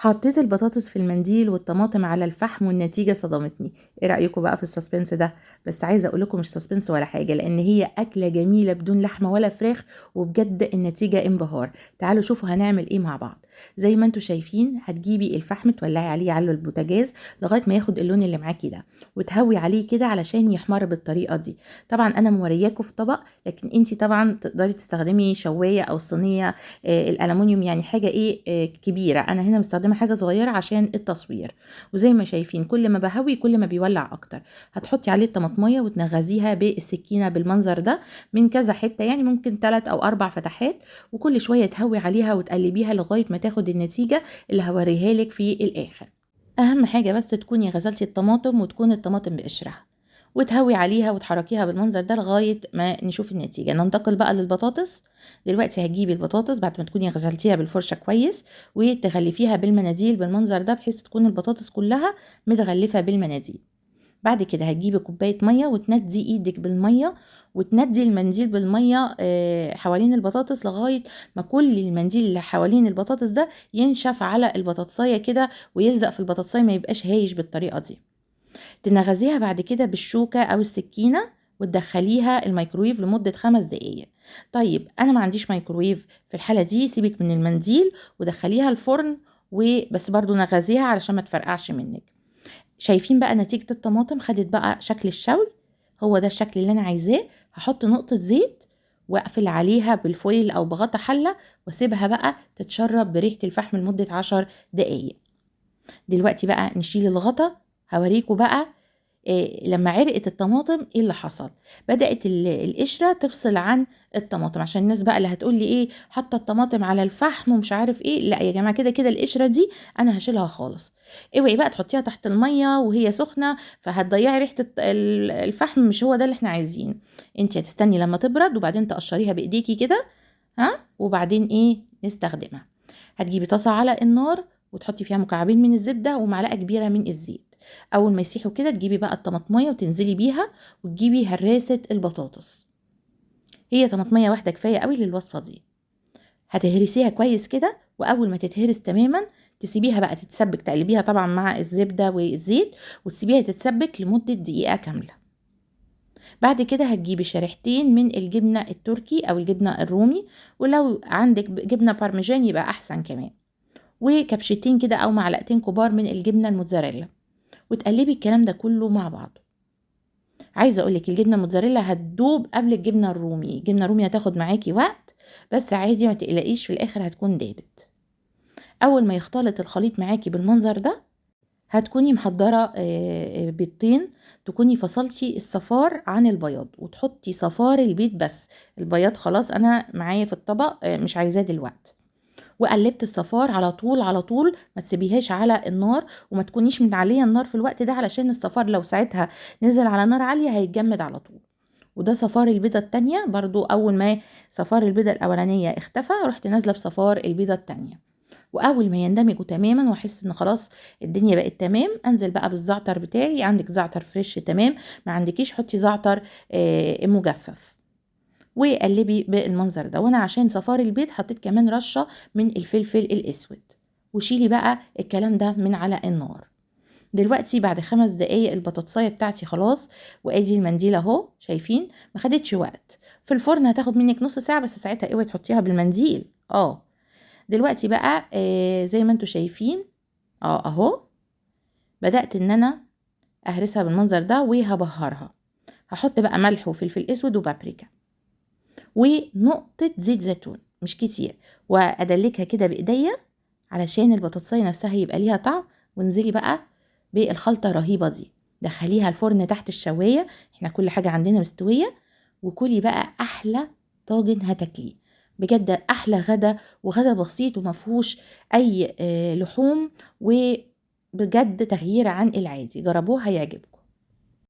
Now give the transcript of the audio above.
حطيت البطاطس في المنديل والطماطم على الفحم والنتيجة صدمتني. ايه رأيكم بقى في السسبنس ده؟ بس عايزة اقول لكم مش سسبنس ولا حاجة، لان هي اكلة جميلة بدون لحمة ولا فراخ، وبجد النتيجة انبهار. تعالوا شوفوا هنعمل ايه مع بعض. زي ما انتوا شايفين، هتجيبي الفحم تولعي عليه على البوتاجاز لغاية ما ياخد اللون اللي معاكي ده، وتهوي عليه كده علشان يحمر بالطريقة دي. طبعا انا مورياكم في طبق، لكن انتي طبعا تقدري تستخدمي شواية او صينية الالومنيوم، يعني حاجه ايه كبيره. انا هنا مستخدمه حاجه صغيره عشان التصوير. وزي ما شايفين كل ما بهوي كل ما بيولع اكتر. هتحطي عليه الطماطميه وتنغزيها بالسكينه بالمنظر ده من كذا حته، يعني ممكن 3 أو 4 فتحات، وكل شويه تهوي عليها وتقلبيها لغايه ما تاخد النتيجه اللي هوريها لك في الاخر. اهم حاجه بس تكوني غسلتي الطماطم وتكون الطماطم بقشرها، وتهوي عليها وتحركيها بالمنظر ده لغايه ما نشوف النتيجه. ننتقل بقى للبطاطس. دلوقتي هتجيبي البطاطس بعد ما تكوني غسلتيها بالفرشه كويس، وتغلفيها بالمناديل بالمنظر ده بحيث تكون البطاطس كلها متغلفه بالمناديل. بعد كده هتجيبي كوبايه ميه وتندي ايدك بالميه، وتندي المنديل بالميه حوالين البطاطس لغايه ما كل المنديل اللي حوالين البطاطس ده ينشف على البطاطسايه كده، ويلزق في البطاطسايه، ما يبقاش هايش بالطريقه دي. تنغزيها بعد كده بالشوكة أو السكينة، وتدخليها الميكرويف لمدة 5 دقايق. طيب أنا ما عنديش ميكرويف، في الحالة دي سيبك من المنديل ودخليها الفرن، وبس برضو نغزيها علشان ما تفرقعش منك. شايفين بقى نتيجة الطماطم خدت بقى شكل الشوي؟ هو ده الشكل اللي أنا عايزاه. هحط نقطة زيت واقفل عليها بالفويل أو بغطا حلة، واسيبها بقى تتشرب بريحة الفحم لمدة 10 دقايق. دلوقتي بقى نشيل الغطا. هوريكم بقى لما عرقت الطماطم ايه اللي حصل. بدأت القشرة تفصل عن الطماطم، عشان الناس بقى اللي هتقول لي ايه حاطه الطماطم على الفحم ومش عارف ايه. لا يا جماعه، كده كده القشرة دي انا هشيلها خالص. اوعي بقى تحطيها تحت المية وهي سخنة، فهتضيعي ريحة الفحم، مش هو ده اللي احنا عايزينه. انت هتستني لما تبرد وبعدين تقشريها بايديكي كده، ها، وبعدين ايه نستخدمها. هتجيبي طاسة على النار وتحطي فيها مكعبين من الزبدة ومعلقة كبيرة من الزيت. اول ما يسيحوا كده تجيبي بقى الطماطمية وتنزلي بيها، وتجيبي هراسة البطاطس. هي طماطمية واحدة كفاية قوي للوصفة دي. هتهرسيها كويس كده، واول ما تتهرس تماما تسيبيها بقى تتسبك، تقلبيها طبعا مع الزبدة والزيت، وتسيبيها تتسبك لمدة دقيقة كاملة. بعد كده هتجيبي شريحتين من الجبنة التركي او الجبنة الرومي، ولو عندك جبنة بارميجان يبقى احسن كمان، وكبشتين كده او معلقتين كبار من الجبنة الموتزاريلا، وتقلبي الكلام ده كله مع بعضه. عايزه اقولك الجبنه الموتزاريلا هتدوب قبل الجبنه الرومي. الجبنه الرومي هتاخد معاكي وقت، بس عادي ما تقلقيش، في الاخر هتكون دابت. اول ما يختلط الخليط معاكي بالمنظر ده، هتكوني محضره بيضتين. تكوني فصلتي الصفار عن البياض، وتحطي صفار البيض بس. البياض خلاص انا معايا في الطبق، مش عايزاه دلوقتي. وقلبت الصفار على طول على طول، ما تسيبيهاش على النار، وما تكونيش متعليه النار في الوقت ده، علشان الصفار لو ساعتها نزل على نار عاليه هيتجمد على طول. وده صفار البيضه التانية برضو. اول ما صفار البيضه الاولانيه اختفى، رحت نازله بصفار البيضه التانية. واول ما يندمجوا تماما واحس ان خلاص الدنيا بقت تمام، انزل بقى بالزعتر بتاعي. عندك زعتر فريش تمام، ما عندكيش حطي زعتر مجفف، وقلبي بالمنظر ده. وانا عشان صفار البيض حطيت كمان رشة من الفلفل الاسود. وشيلي بقى الكلام ده من على النار. دلوقتي بعد 5 دقايق البطاطساية بتاعتي خلاص، وادي المنديل اهو، شايفين ما خدتش وقت. في الفرن هتاخد منك نص ساعة، بس ساعتها اوعي تحطيها بالمنديل. دلوقتي بقى زي ما انتوا شايفين اهو، بدأت ان انا اهرسها بالمنظر ده وهبهرها. هحط بقى ملح وفلفل اسود وبابريكا ونقطة زيت زيتون، مش كتير، وادلكها كده بايديا علشان البطاطساية نفسها يبقى ليها طعم. وانزلي بقى بالخلطة الرهيبة دي، دخليها الفرن تحت الشواية، احنا كل حاجة عندنا مستوية. وكلي بقى احلى طاجن هتاكليه. بجد احلى غدا، وغدا بسيط ومفهوش اي لحوم، وبجد تغيير عن العادي. جربوها هيعجبكم.